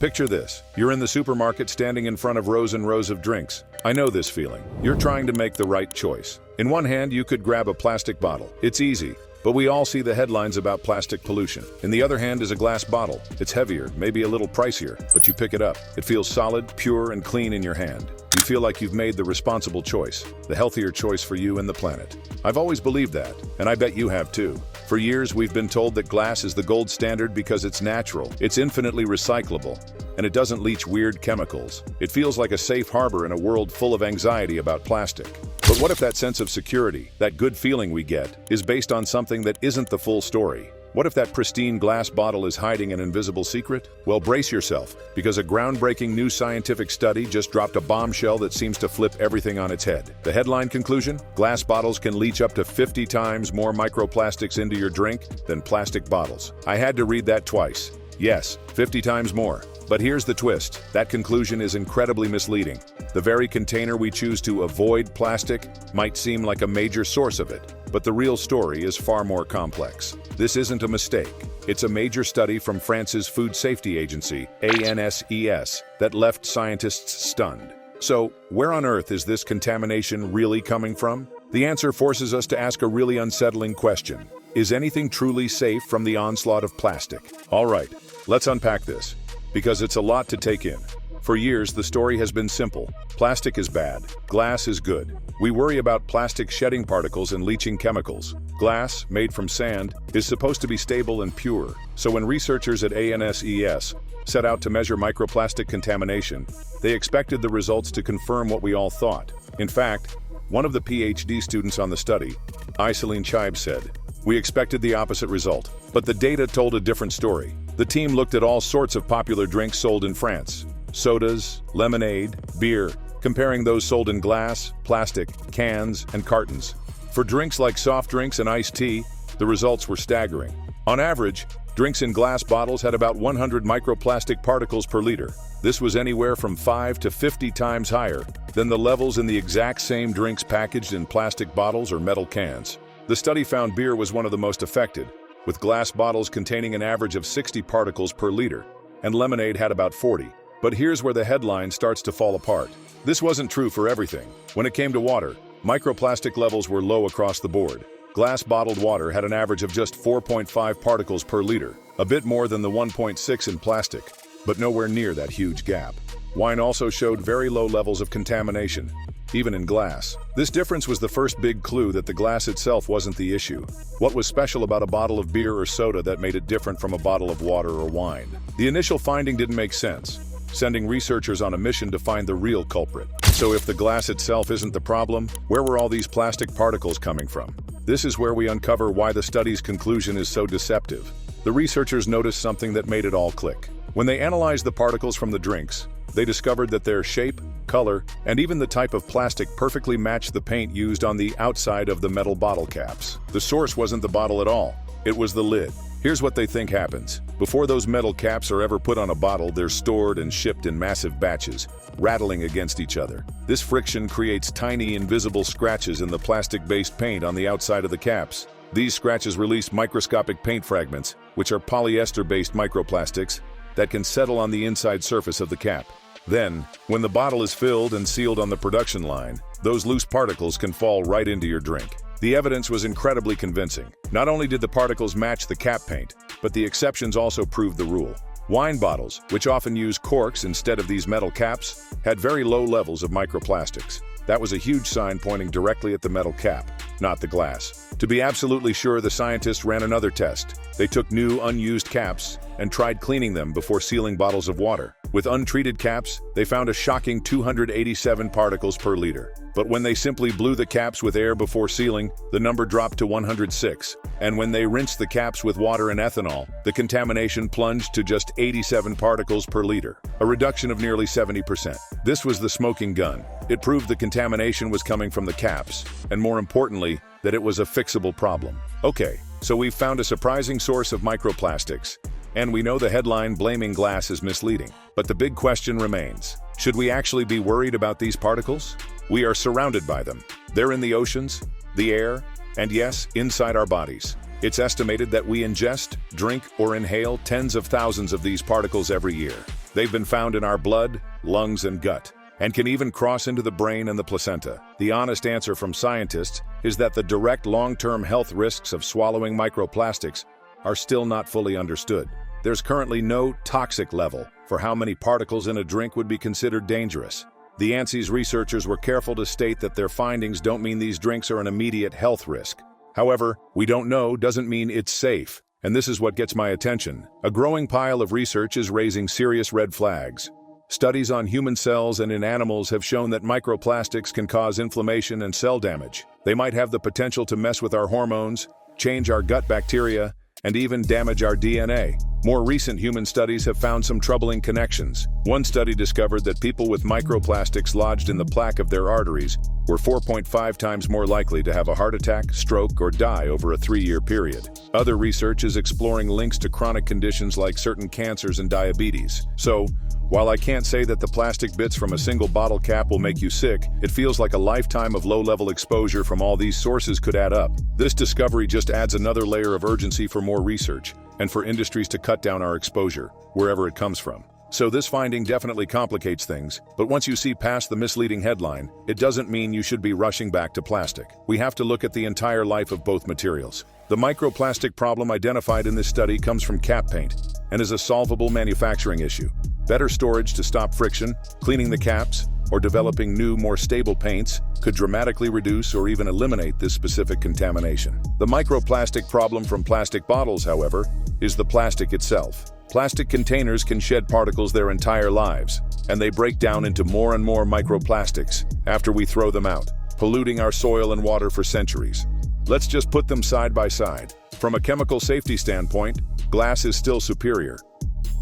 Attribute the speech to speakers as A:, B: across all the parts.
A: Picture this. You're in the supermarket standing in front of rows and rows of drinks. I know this feeling. You're trying to make the right choice. In one hand, you could grab a plastic bottle. It's easy, but we all see the headlines about plastic pollution. In the other hand is a glass bottle. It's heavier, maybe a little pricier, but you pick it up. It feels solid, pure, and clean in your hand. You feel like you've made the responsible choice, the healthier choice for you and the planet. I've always believed that, and I bet you have too. For years, we've been told that glass is the gold standard because it's natural, it's infinitely recyclable, and it doesn't leach weird chemicals. It feels like a safe harbor in a world full of anxiety about plastic. But what if that sense of security, that good feeling we get, is based on something that isn't the full story? What if that pristine glass bottle is hiding an invisible secret? Well, brace yourself, because a groundbreaking new scientific study just dropped a bombshell that seems to flip everything on its head. The headline conclusion? Glass bottles can leach up to 50 times more microplastics into your drink than plastic bottles. I had to read that twice. Yes, 50 times more. But here's the twist. That conclusion is incredibly misleading. The very container we choose to avoid plastic might seem like a major source of it, but the real story is far more complex. This isn't a mistake. It's a major study from France's Food Safety Agency, ANSES, that left scientists stunned. So, where on earth is this contamination really coming from? The answer forces us to ask a really unsettling question. Is anything truly safe from the onslaught of plastic? All right, let's unpack this, because it's a lot to take in. For years, the story has been simple. Plastic is bad. Glass is good. We worry about plastic shedding particles and leaching chemicals. Glass, made from sand, is supposed to be stable and pure. So when researchers at ANSES set out to measure microplastic contamination, they expected the results to confirm what we all thought. In fact, one of the PhD students on the study, Iselin Chibe, said, "We expected the opposite result, but the data told a different story." The team looked at all sorts of popular drinks sold in France: sodas, lemonade, beer, comparing those sold in glass, plastic, cans, and cartons. For drinks like soft drinks and iced tea, the results were staggering. On average, drinks in glass bottles had about 100 microplastic particles per liter. This was anywhere from 5 to 50 times higher than the levels in the exact same drinks packaged in plastic bottles or metal cans. The study found beer was one of the most affected, with glass bottles containing an average of 60 particles per liter, and lemonade had about 40. But here's where the headline starts to fall apart. This wasn't true for everything. When it came to water, microplastic levels were low across the board. Glass bottled water had an average of just 4.5 particles per liter, a bit more than the 1.6 in plastic, but nowhere near that huge gap. Wine also showed very low levels of contamination, even in glass. This difference was the first big clue that the glass itself wasn't the issue. What was special about a bottle of beer or soda that made it different from a bottle of water or wine? The initial finding didn't make sense, sending researchers on a mission to find the real culprit. So if the glass itself isn't the problem, where were all these plastic particles coming from? This is where we uncover why the study's conclusion is so deceptive. The researchers noticed something that made it all click. When they analyzed the particles from the drinks, they discovered that their shape, color, and even the type of plastic perfectly matched the paint used on the outside of the metal bottle caps. The source wasn't the bottle at all. It was the lid. Here's what they think happens. Before those metal caps are ever put on a bottle, they're stored and shipped in massive batches, rattling against each other. This friction creates tiny, invisible scratches in the plastic-based paint on the outside of the caps. These scratches release microscopic paint fragments, which are polyester-based microplastics, that can settle on the inside surface of the cap. Then, when the bottle is filled and sealed on the production line, those loose particles can fall right into your drink. The evidence was incredibly convincing. Not only did the particles match the cap paint, but the exceptions also proved the rule. Wine bottles, which often use corks instead of these metal caps, had very low levels of microplastics. That was a huge sign pointing directly at the metal cap, not the glass. To be absolutely sure, the scientists ran another test. They took new, unused caps and tried cleaning them before sealing bottles of water. With untreated caps, they found a shocking 287 particles per liter. But when they simply blew the caps with air before sealing, the number dropped to 106. And when they rinsed the caps with water and ethanol, the contamination plunged to just 87 particles per liter, a reduction of nearly 70%. This was the smoking gun. It proved the contamination was coming from the caps, and more importantly, that it was a fixable problem. Okay, so we've found a surprising source of microplastics, and we know the headline blaming glass is misleading. But the big question remains, should we actually be worried about these particles? We are surrounded by them. They're in the oceans, the air, and yes, inside our bodies. It's estimated that we ingest, drink, or inhale tens of thousands of these particles every year. They've been found in our blood, lungs, and gut, and can even cross into the brain and the placenta. The honest answer from scientists is that the direct long-term health risks of swallowing microplastics are still not fully understood. There's currently no toxic level for how many particles in a drink would be considered dangerous. The ANSI's researchers were careful to state that their findings don't mean these drinks are an immediate health risk. However, we don't know doesn't mean it's safe, and this is what gets my attention. A growing pile of research is raising serious red flags. Studies on human cells and in animals have shown that microplastics can cause inflammation and cell damage. They might have the potential to mess with our hormones, change our gut bacteria, and even damage our DNA. More recent human studies have found some troubling connections. One study discovered that people with microplastics lodged in the plaque of their arteries were 4.5 times more likely to have a heart attack, stroke, or die over a 3-year period. Other research is exploring links to chronic conditions like certain cancers and diabetes. So, while I can't say that the plastic bits from a single bottle cap will make you sick, it feels like a lifetime of low-level exposure from all these sources could add up. This discovery just adds another layer of urgency for more research, and for industries to cut down our exposure, wherever it comes from. So this finding definitely complicates things, but once you see past the misleading headline, it doesn't mean you should be rushing back to plastic. We have to look at the entire life of both materials. The microplastic problem identified in this study comes from cap paint and is a solvable manufacturing issue. Better storage to stop friction, cleaning the caps, or developing new, more stable paints could dramatically reduce or even eliminate this specific contamination. The microplastic problem from plastic bottles, however, is the plastic itself. Plastic containers can shed particles their entire lives, and they break down into more and more microplastics after we throw them out, polluting our soil and water for centuries. Let's just put them side by side. From a chemical safety standpoint, glass is still superior.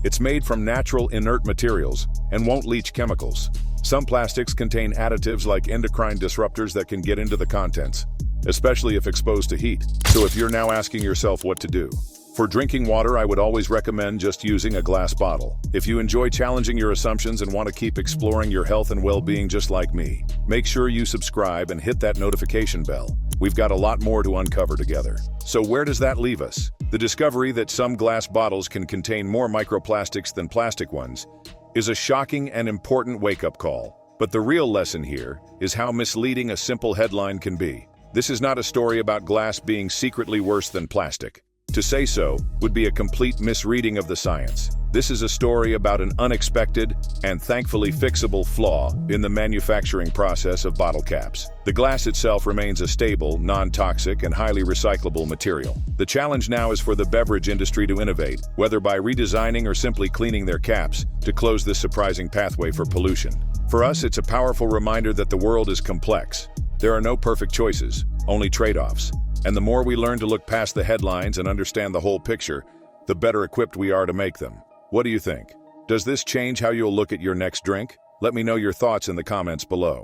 A: It's made from natural inert materials and won't leach chemicals. Some plastics contain additives like endocrine disruptors that can get into the contents, especially if exposed to heat. So if you're now asking yourself what to do, for drinking water, I would always recommend just using a glass bottle. If you enjoy challenging your assumptions and want to keep exploring your health and well-being just like me, make sure you subscribe and hit that notification bell. We've got a lot more to uncover together. So where does that leave us? The discovery that some glass bottles can contain more microplastics than plastic ones is a shocking and important wake-up call. But the real lesson here is how misleading a simple headline can be. This is not a story about glass being secretly worse than plastic. To say so would be a complete misreading of the science. This is a story about an unexpected and thankfully fixable flaw in the manufacturing process of bottle caps. The glass itself remains a stable, non-toxic, and highly recyclable material. The challenge now is for the beverage industry to innovate, whether by redesigning or simply cleaning their caps, to close this surprising pathway for pollution. For us, it's a powerful reminder that the world is complex. There are no perfect choices, only trade-offs. And the more we learn to look past the headlines and understand the whole picture, the better equipped we are to make them. What do you think? Does this change how you'll look at your next drink? Let me know your thoughts in the comments below.